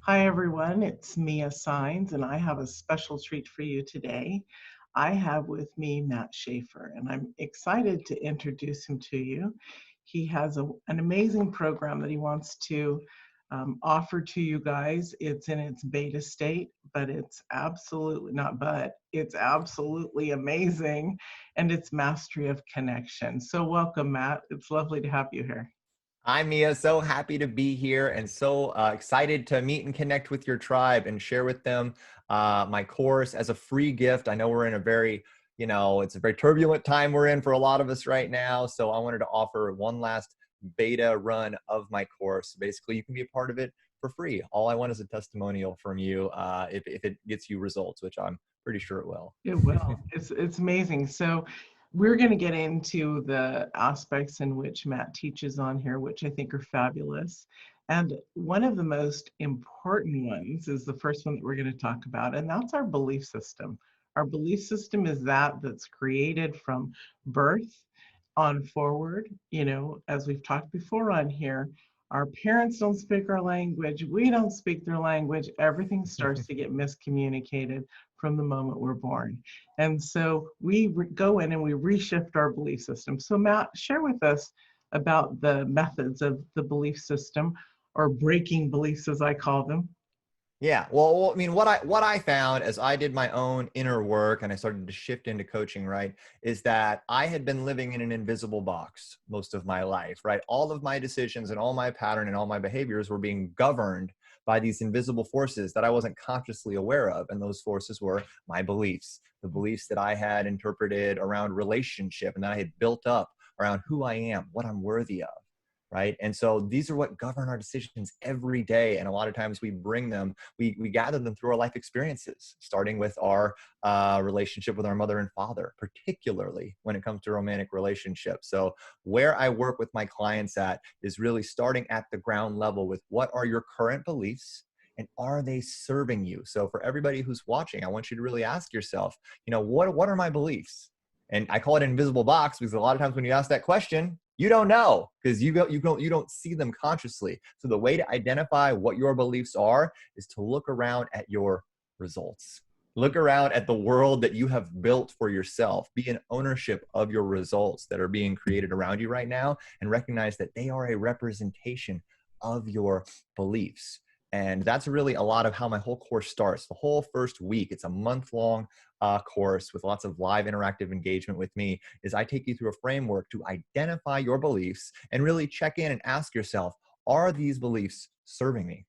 Hi, everyone. It's Mia Saenz, and I have a special treat for you today. I have with me Matt Shaffer, and I'm excited to introduce him to you. He has an amazing program that he wants to offer to you guys. It's in its beta state, but it's absolutely not but, it's absolutely amazing, and it's Mastery of Connection. So welcome, Matt. It's lovely to have you here. Hi, Mia. So happy to be here and so excited to meet and connect with your tribe and share with them my course as a free gift. I know we're in a very, it's a very turbulent time we're in for a lot of us right now. So I wanted to offer one last beta run of my course. Basically, you can be a part of it for free. All I want is a testimonial from you if it gets you results, which I'm pretty sure it will. It will. It's amazing. So we're going to get into the aspects in which Matt teaches on here, which I think are fabulous. And one of the most important ones is the first one that we're going to talk about, and that's our belief system. Our belief system is that's created from birth on forward. As we've talked before on here, our parents don't speak our language, we don't speak their language, everything starts to get miscommunicated from the moment we're born. And so we go in and we reshift our belief system. So Matt, share with us about the methods of the belief system, or breaking beliefs as I call them. Yeah, well, I mean, what I found as I did my own inner work and I started to shift into coaching, right, is that I had been living in an invisible box most of my life, right? All of my decisions and all my pattern and all my behaviors were being governed by these invisible forces that I wasn't consciously aware of, and those forces were my beliefs, the beliefs that I had interpreted around relationship and that I had built up around who I am, what I'm worthy of. Right. And so these are what govern our decisions every day. And a lot of times we bring them, we gather them through our life experiences, starting with our relationship with our mother and father, particularly when it comes to romantic relationships. So where I work with my clients at is really starting at the ground level with what are your current beliefs and are they serving you? So for everybody who's watching, I want you to really ask yourself, what are my beliefs? And I call it an invisible box because a lot of times when you ask that question, you don't know because you don't see them consciously. So the way to identify what your beliefs are is to look around at your results. Look around at the world that you have built for yourself. Be in ownership of your results that are being created around you right now and recognize that they are a representation of your beliefs. And that's really a lot of how my whole course starts. The whole first week, it's a month-long course with lots of live interactive engagement with me, is I take you through a framework to identify your beliefs and really check in and ask yourself, are these beliefs serving me?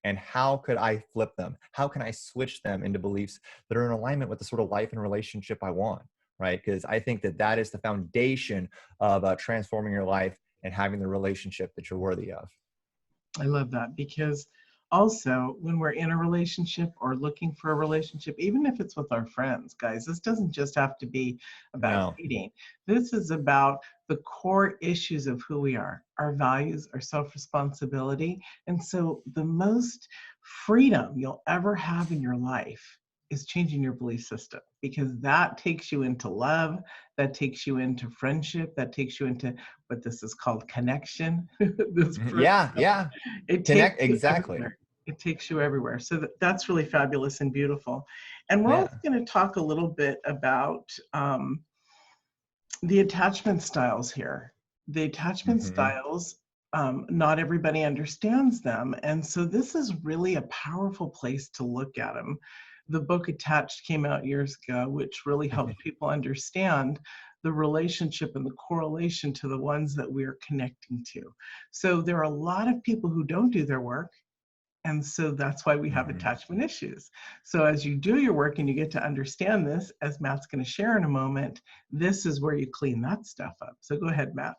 And how could I flip them? How can I switch them into beliefs that are in alignment with the sort of life and relationship I want, right? Because I think that that is the foundation of transforming your life and having the relationship that you're worthy of. I love that, because also when we're in a relationship or looking for a relationship, even if it's with our friends, guys, this doesn't just have to be about No. dating. This is about the core issues of who we are, our values, our self-responsibility. And so the most freedom you'll ever have in your life is changing your belief system, because that takes you into love, that takes you into friendship, that takes you into what this is called connection. This Yeah, program, yeah. it takes Connect, you exactly. everywhere. It takes you everywhere. So that's really fabulous and beautiful. And we're also Yeah. going to talk a little bit about the attachment styles here. The attachment Hmm. styles, not everybody understands them. And so this is really a powerful place to look at them. The book Attached came out years ago, which really helped people understand the relationship and the correlation to the ones that we are connecting to. So there are a lot of people who don't do their work, and so that's why we have Hmm. attachment issues. So as you do your work and you get to understand this, as Matt's going to share in a moment, this is where you clean that stuff up. So go ahead, Matt.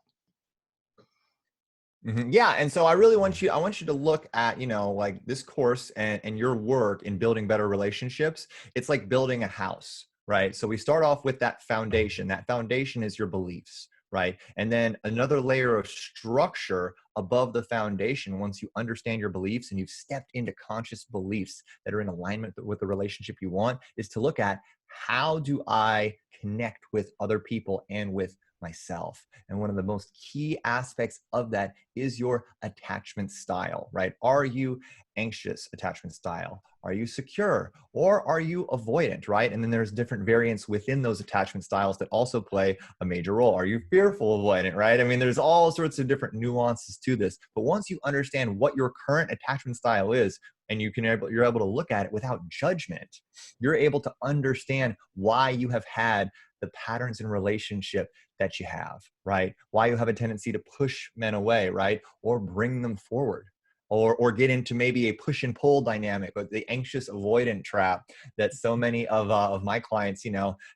Yeah, and so I want you to look at, like this course and your work in building better relationships. It's like building a house, right? So we start off with that foundation. That foundation is your beliefs, right? And then another layer of structure above the foundation, once you understand your beliefs and you've stepped into conscious beliefs that are in alignment with the relationship you want, is to look at how do I connect with other people and with myself. And one of the most key aspects of that is your attachment style, right? Are you anxious attachment style? Are you secure? Or are you avoidant, right? And then there's different variants within those attachment styles that also play a major role. Are you fearful avoidant, right? I mean, there's all sorts of different nuances to this. But once you understand what your current attachment style is, and you're able to look at it without judgment, you're able to understand why you have had the patterns in relationship that you have, right? Why you have a tendency to push men away, right? Or bring them forward. Or get into maybe a push and pull dynamic, or the anxious avoidant trap that so many of my clients,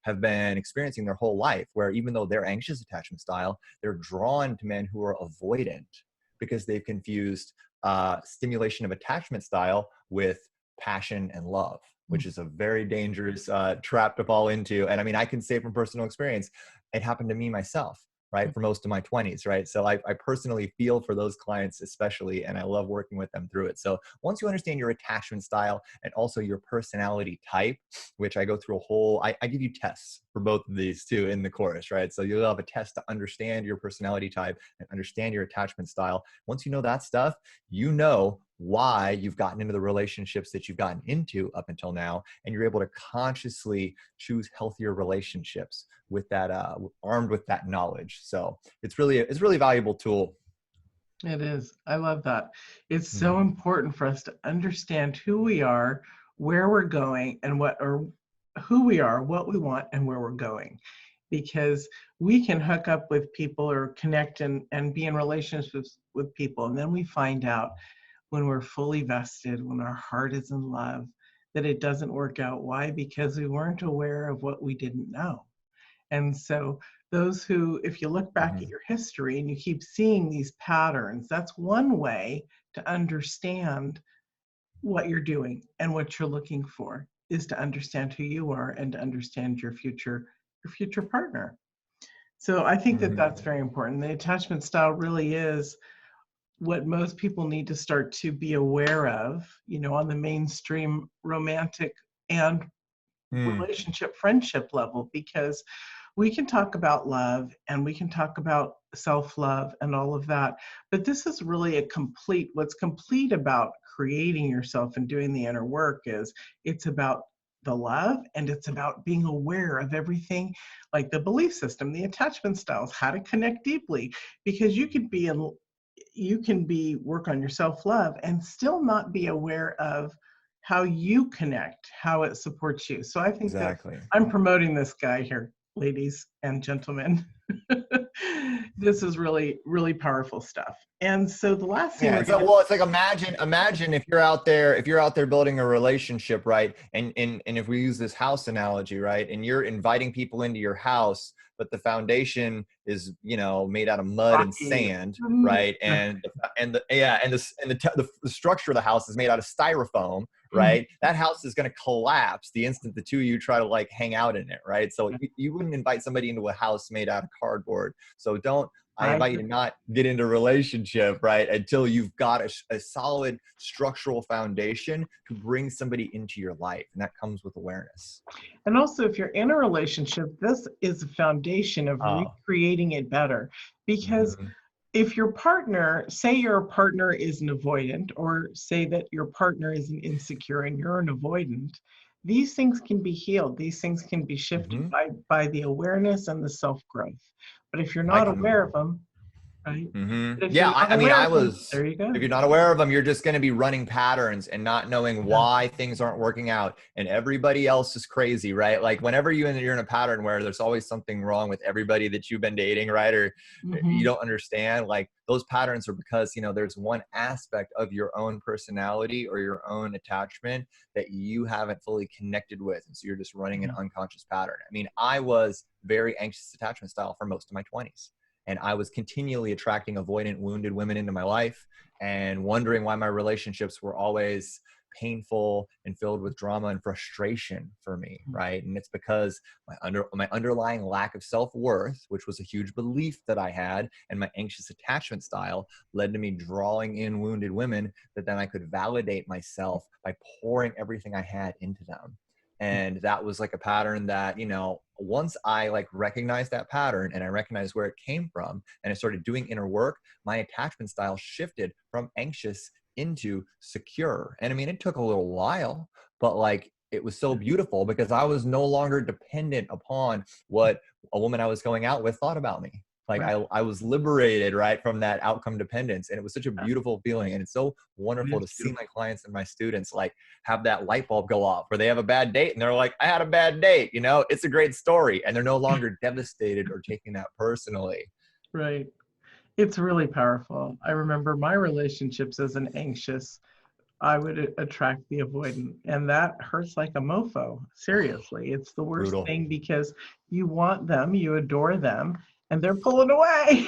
have been experiencing their whole life, where even though they're anxious attachment style, they're drawn to men who are avoidant because they've confused stimulation of attachment style with passion and love, which is a very dangerous trap to fall into. And I mean, I can say from personal experience, it happened to me myself, right? For most of my 20s, right? So I personally feel for those clients especially, and I love working with them through it. So once you understand your attachment style and also your personality type, which I go through a whole, I give you tests for both of these too in the course, right? So you'll have a test to understand your personality type and understand your attachment style. Once you know that stuff, you know why you've gotten into the relationships that you've gotten into up until now, and you're able to consciously choose healthier relationships with that armed with that knowledge. So it's really a valuable tool. It is. I love that. It's so important for us to understand who we are, where we're going, and who we are, what we want, and where we're going. Because we can hook up with people or connect and be in relationships with people. And then we find out when we're fully vested, when our heart is in love, that it doesn't work out. Why? Because we weren't aware of what we didn't know. And so those who, if you look back at your history and you keep seeing these patterns, that's one way to understand what you're doing and what you're looking for, is to understand who you are and to understand your future partner. So I think that that's very important. The attachment style really is what most people need to start to be aware of, on the mainstream romantic and relationship, friendship level, because we can talk about love and we can talk about self-love and all of that, but this is really what's complete about creating yourself and doing the inner work is it's about the love, and it's about being aware of everything, like the belief system, the attachment styles, how to connect deeply, because you can work on your self-love and still not be aware of how you connect, how it supports you. So I think that I'm promoting this guy here, ladies and gentlemen. This is really, really powerful stuff. And so the last thing it's like imagine if you're out there building a relationship, right? And if we use this house analogy, right? And you're inviting people into your house, but the foundation is, made out of mud and sand, right? And the structure of the house is made out of styrofoam, right? That house is going to collapse the instant the two of you try to hang out in it, right? So you wouldn't invite somebody into a house made out of cardboard. So I invite you to not get into a relationship, right, until you've got a solid structural foundation to bring somebody into your life. And that comes with awareness. And also, if you're in a relationship, this is a foundation of recreating it better. Because if your partner, say your partner is an avoidant, or say that your partner is an insecure and you're an avoidant, these things can be healed. These things can be shifted by the awareness and the self-growth. But if you're not aware of them, right? Yeah, there you go. If you're not aware of them, you're just going to be running patterns and not knowing why things aren't working out. And everybody else is crazy, right? Like whenever you're in a pattern where there's always something wrong with everybody that you've been dating, right? Or you don't understand, like those patterns are because, there's one aspect of your own personality or your own attachment that you haven't fully connected with. And so you're just running an unconscious pattern. I mean, I was very anxious attachment style for most of my 20s. And I was continually attracting avoidant, wounded women into my life and wondering why my relationships were always painful and filled with drama and frustration for me, right? And it's because my underlying lack of self-worth, which was a huge belief that I had, and my anxious attachment style led to me drawing in wounded women that then I could validate myself by pouring everything I had into them. And that was like a pattern that, once I like recognized that pattern and I recognized where it came from and I started doing inner work, my attachment style shifted from anxious into secure. And I mean, it took a little while, but like it was so beautiful because I was no longer dependent upon what a woman I was going out with thought about me. Like Right. I was liberated, right, from that outcome dependence. And it was such a Yeah, beautiful feeling. And it's so it wonderful is to see my beautiful. clients and my students like have that light bulb go off where they have a bad date and they're like, I had a bad date, it's a great story. And they're no longer devastated or taking that personally. Right. It's really powerful. I remember my relationships as an anxious, I would attract the avoidant, and that hurts like a mofo. Seriously, it's the worst Brutal. thing because you want them, you adore them, and they're pulling away.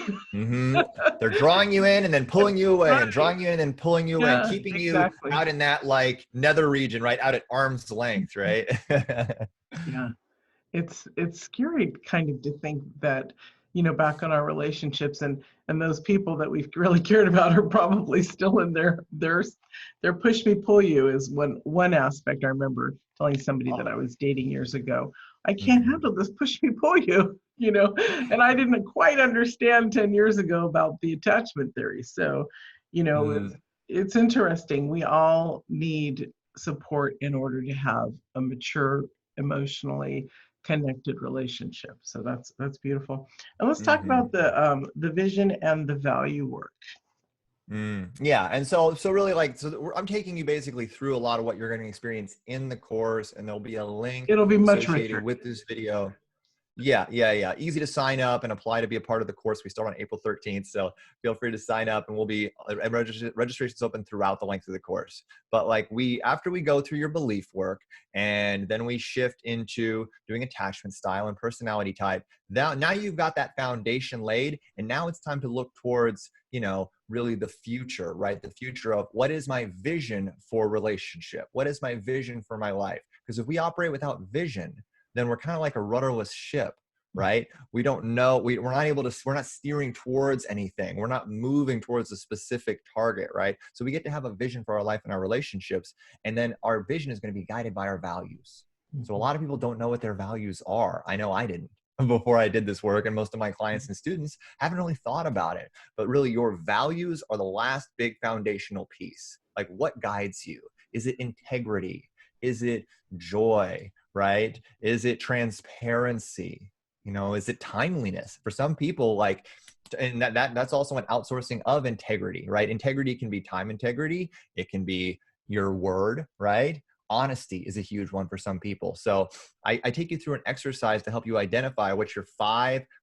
They're drawing you in and then pulling you away and Right. drawing you in and then pulling you away and Yeah, keeping you exactly. out in that like nether region, right? Out at arm's length, right? Yeah. It's scary kind of to think that, back on our relationships and those people that we've really cared about are probably still in their push me pull you is one aspect. I remember telling somebody that I was dating years ago, I can't Mhm. handle this push me pull you, and I didn't quite understand 10 years ago about the attachment theory. So, Mm, it's interesting. We all need support in order to have a mature, emotionally connected relationship. So that's beautiful. And let's talk mhm. about the vision and the value work. Yeah, and so really like I'm taking you basically through a lot of what you're going to experience in the course, and there'll be a link It'll be much associated richer. with this video. Yeah, yeah, yeah. Easy to sign up and apply to be a part of the course. We start on April 13th, so feel free to sign up, and we'll be registration's open throughout the length of the course. But like after we go through your belief work, and then we shift into doing attachment style and personality type. Now you've got that foundation laid, and now it's time to look towards really the future, right? The future of what is my vision for relationship? What is my vision for my life? Because if we operate without vision, then we're kind of like a rudderless ship, right? We don't know, we're not able to, we're not steering towards anything. We're not moving towards a specific target, right? So we get to have a vision for our life and our relationships. And then our vision is going to be guided by our values. So a Mhm. lot of people don't know what their values are. I know I didn't before I did this work. And most of my clients and students haven't really thought about it. But really, your values are the last big foundational piece. Like what guides you? Is it integrity? Is it joy? Right? Is it transparency? Is it timeliness? For some people, like, and that's also an outsourcing of integrity, right? Integrity can be time integrity. It can be your word, right? Honesty is a huge one for some people. So I take you through an exercise to help you identify what your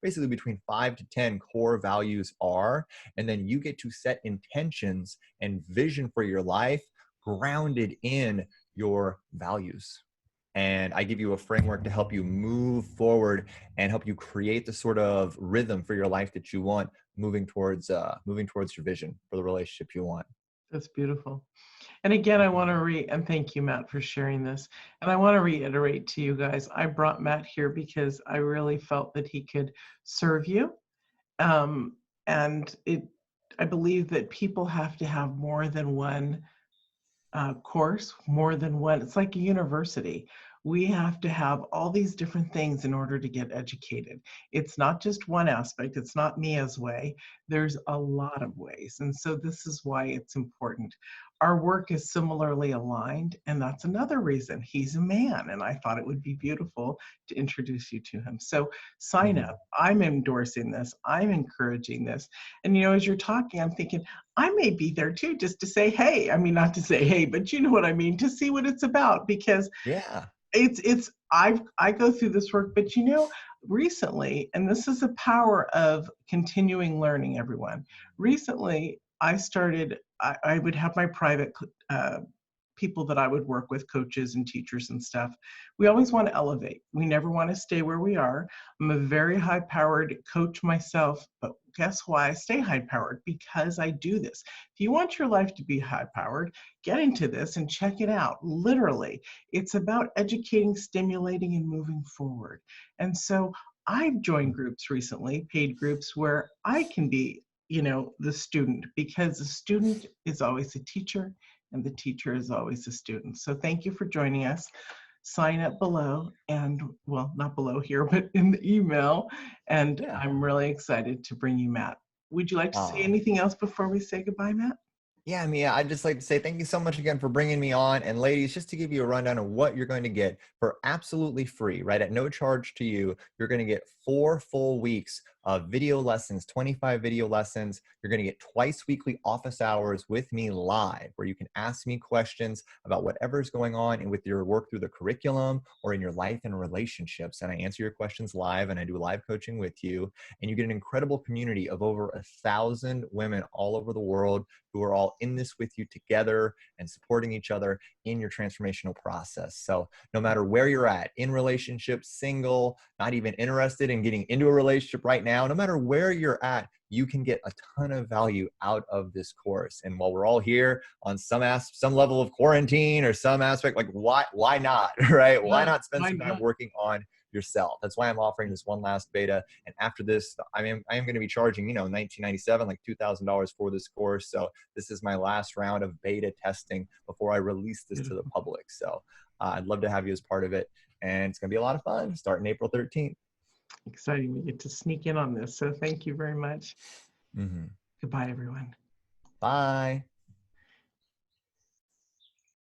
basically between 5 to 10 core values are. And then you get to set intentions and vision for your life grounded in your values. And I give you a framework to help you move forward and help you create the sort of rhythm for your life that you want, moving towards your vision for the relationship you want. That's beautiful. And again, I want to and thank you, Matt, for sharing this. And I want to reiterate to you guys, I brought Matt here because I really felt that he could serve you. Um, and I believe that people have to have more than one course, more than one. It's like a university. We have to have all these different things in order to get educated. It's not just one aspect. It's not Mia's way. There's a lot of ways. And so this is why it's important. Our work is similarly aligned. And that's another reason. He's a man. And I thought it would be beautiful to introduce you to him. So sign Mhm. up. I'm endorsing this. I'm encouraging this. And, as you're talking, I'm thinking, I may be there too, just to say, hey, I mean, not to say, hey, but you know what I mean, to see what it's about, because Yeah. I go through this work, but recently, and this is the power of continuing learning, everyone. Recently, I would have my private people that I would work with, coaches and teachers and stuff. We always want to elevate. We never want to stay where we are. I'm a very high powered coach myself, but guess why I stay high powered? Because I do this. If you want your life to be high powered, get into this and check it out. Literally, it's about educating, stimulating, and moving forward. And so I've joined groups recently, paid groups, where I can be, the student, because the student is always a teacher and the teacher is always a student. So thank you for joining us. sign up below and, well, not below here, but in the email. And Yeah. I'm really excited to bring you Matt. Would you like to say Oh, anything else before we say goodbye, Matt? yeah, Mia, I'd just like to say thank you so much again for bringing me on. And ladies, just to give you a rundown of what you're going to get for absolutely free, right? At no charge to you, you're going to get 4 full weeks of video lessons, 25 video lessons. You're going to get twice weekly office hours with me live, where you can ask me questions about whatever's going on and with your work through the curriculum or in your life and relationships. And I answer your questions live and I do live coaching with you. And you get an incredible community of over 1,000 women all over the world who are all in this with you together and supporting each other in your transformational process. So no matter where you're at, in relationships, single, not even interested in getting into a relationship right now, no matter where you're at, you can get a ton of value out of this course. And while we're all here on some level of quarantine or some aspect, like why not, right? Why Yeah, not spend why some time not? working on yourself? That's why I'm offering this one last beta. And after this, I am going to be charging, $1997, like $2,000 for this course. So this is my last round of beta testing before I release this to the Beautiful. public. So I'd love to have you as part of it. And it's going to be a lot of fun starting April 13th. Exciting. We get to sneak in on this. So thank you very much. Mm-hmm. Goodbye, everyone. Bye.